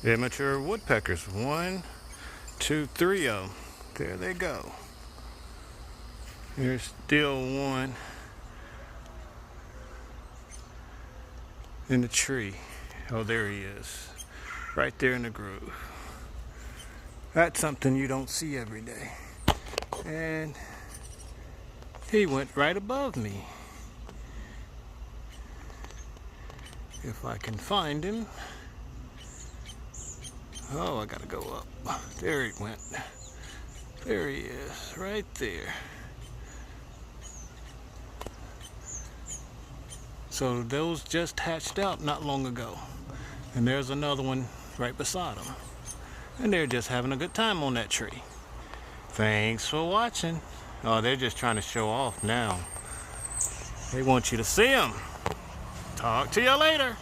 Immature woodpeckers. 1, 2, 3 of them. There they go. There's still one in the tree. Oh, there he is. Right there in the groove. That's something you don't see every day. And he went right above me. If I can find him. Oh, I gotta go up. There he went. There he is, right there. So those just hatched out not long ago. And there's another one right beside them. And they're just having a good time on that tree. Thanks for watching. Oh, they're just trying to show off now. They want you to see them. Talk to you later.